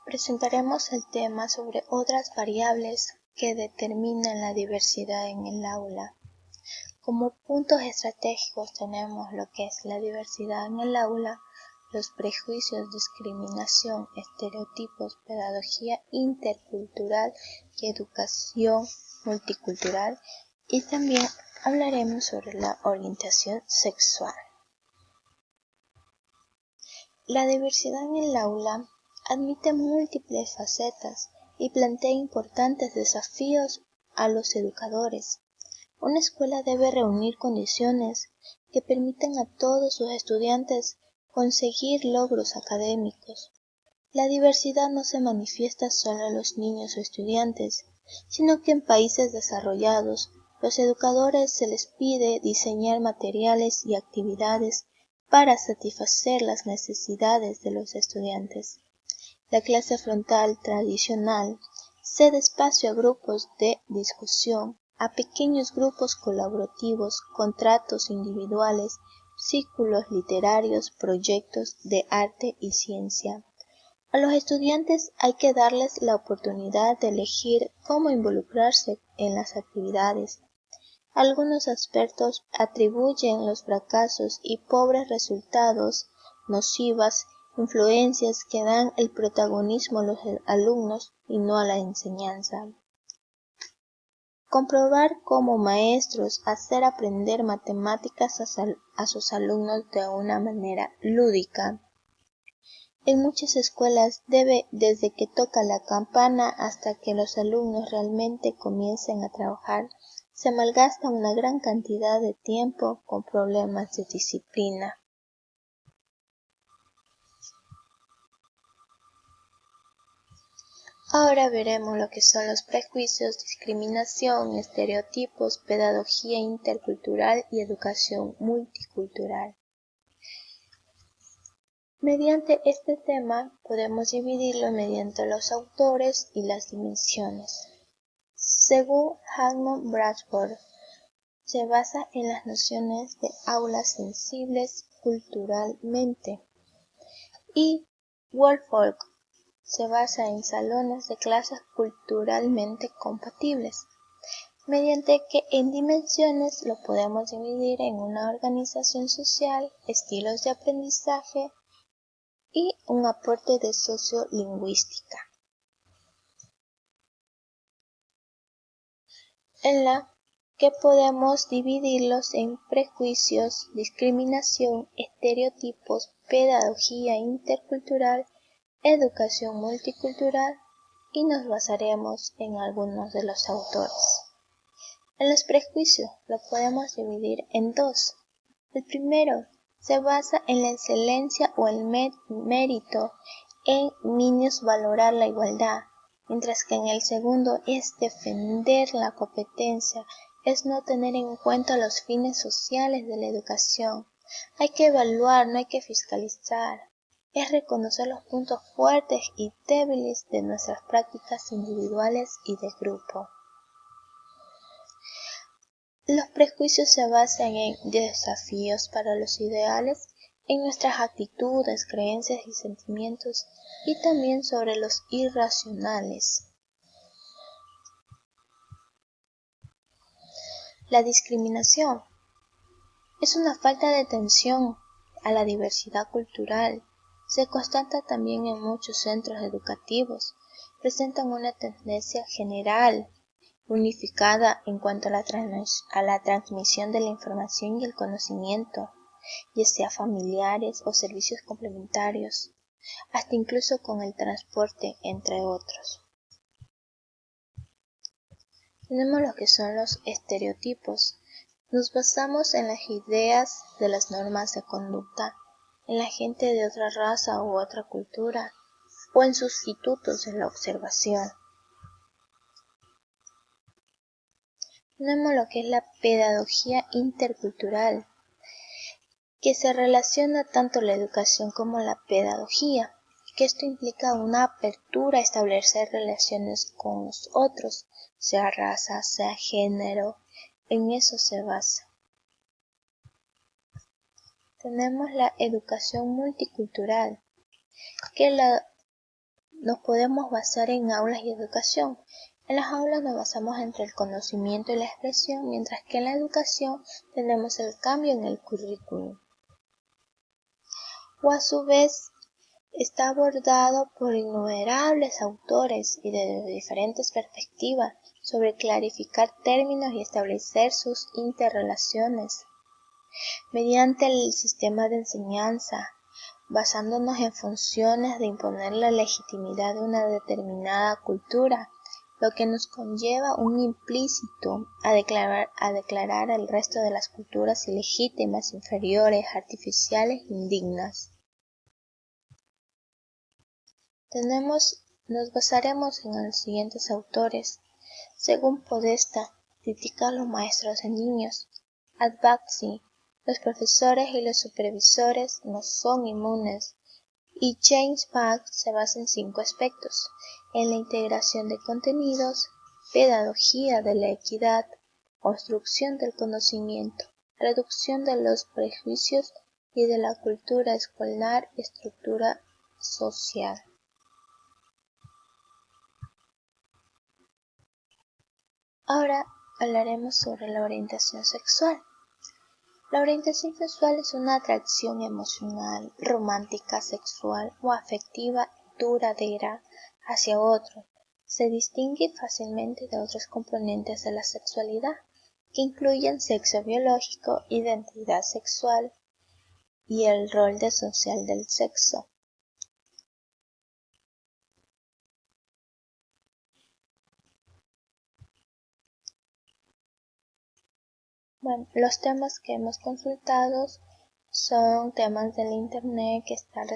Presentaremos el tema sobre otras variables que determinan la diversidad en el aula. Como puntos estratégicos tenemos lo que es la diversidad en el aula, los prejuicios, discriminación, estereotipos, pedagogía intercultural y educación multicultural, y también hablaremos sobre la orientación sexual. La diversidad en el aula admite múltiples facetas y plantea importantes desafíos a los educadores. Una escuela debe reunir condiciones que permitan a todos sus estudiantes conseguir logros académicos. La diversidad no se manifiesta solo en los niños o estudiantes, sino que en países desarrollados, los educadores se les pide diseñar materiales y actividades para satisfacer las necesidades de los estudiantes. La clase frontal tradicional cede espacio a grupos de discusión, a pequeños grupos colaborativos, contratos individuales, círculos literarios, proyectos de arte y ciencia. A los estudiantes hay que darles la oportunidad de elegir cómo involucrarse en las actividades. Algunos expertos atribuyen los fracasos y pobres resultados nocivas influencias que dan el protagonismo a los alumnos y no a la enseñanza. Comprobar como maestros hacer aprender matemáticas a sus alumnos de una manera lúdica. En muchas escuelas desde que toca la campana hasta que los alumnos realmente comiencen a trabajar, se malgasta una gran cantidad de tiempo con problemas de disciplina. Ahora veremos lo que son los prejuicios, discriminación, estereotipos, pedagogía intercultural y educación multicultural. Mediante este tema podemos dividirlo mediante los autores y las dimensiones. Según Hammond Bradford, se basa en las nociones de aulas sensibles culturalmente, y Woolfolk se basa en salones de clases culturalmente compatibles, mediante que en dimensiones lo podemos dividir en una organización social, estilos de aprendizaje y un aporte de sociolingüística. En la que podemos dividirlos en prejuicios, discriminación, estereotipos, pedagogía intercultural, educación multicultural, y nos basaremos en algunos de los autores. En los prejuicios lo podemos dividir en dos. El primero se basa en la excelencia o el mérito, en minusvalorar la igualdad, mientras que en el segundo es defender la competencia, es no tener en cuenta los fines sociales de la educación. Hay que evaluar, no hay que fiscalizar. Es reconocer los puntos fuertes y débiles de nuestras prácticas individuales y de grupo. Los prejuicios se basan en desafíos para los ideales, en nuestras actitudes, creencias y sentimientos, y también sobre los irracionales. La discriminación es una falta de atención a la diversidad cultural. Se constata también en muchos centros educativos. Presentan una tendencia general unificada en cuanto a la transmisión de la información y el conocimiento, ya sea familiares o servicios complementarios, hasta incluso con el transporte, entre otros. Tenemos lo que son los estereotipos. Nos basamos en las ideas de las normas de conducta, en la gente de otra raza u otra cultura, o en sustitutos de la observación. Tenemos lo que es la pedagogía intercultural, que se relaciona tanto la educación como la pedagogía, que esto implica una apertura a establecer relaciones con los otros, sea raza, sea género, en eso se basa. Tenemos la educación multicultural, que la nos podemos basar en aulas y educación. En las aulas nos basamos entre el conocimiento y la expresión, mientras que en la educación tenemos el cambio en el currículum. O a su vez, está abordado por innumerables autores y desde diferentes perspectivas sobre clarificar términos y establecer sus interrelaciones. Mediante el sistema de enseñanza, basándonos en funciones de imponer la legitimidad de una determinada cultura, lo que nos conlleva un implícito a declarar al resto de las culturas ilegítimas, inferiores, artificiales, indignas. Nos basaremos en los siguientes autores. Según Podesta, critica a los maestros de niños. Adbaxi, los profesores y los supervisores no son inmunes. Y James Pack se basa en 5 aspectos: en la integración de contenidos, pedagogía de la equidad, construcción del conocimiento, reducción de los prejuicios y de la cultura escolar y estructura social. Ahora hablaremos sobre la orientación sexual. La orientación sexual es una atracción emocional, romántica, sexual o afectiva duradera hacia otro. Se distingue fácilmente de otros componentes de la sexualidad, que incluyen sexo biológico, identidad sexual y el rol social del sexo. Bueno, los temas que hemos consultado son temas del internet que están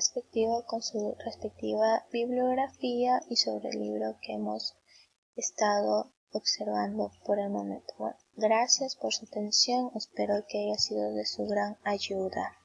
con su respectiva bibliografía y sobre el libro que hemos estado observando por el momento. Bueno, gracias por su atención, espero que haya sido de su gran ayuda.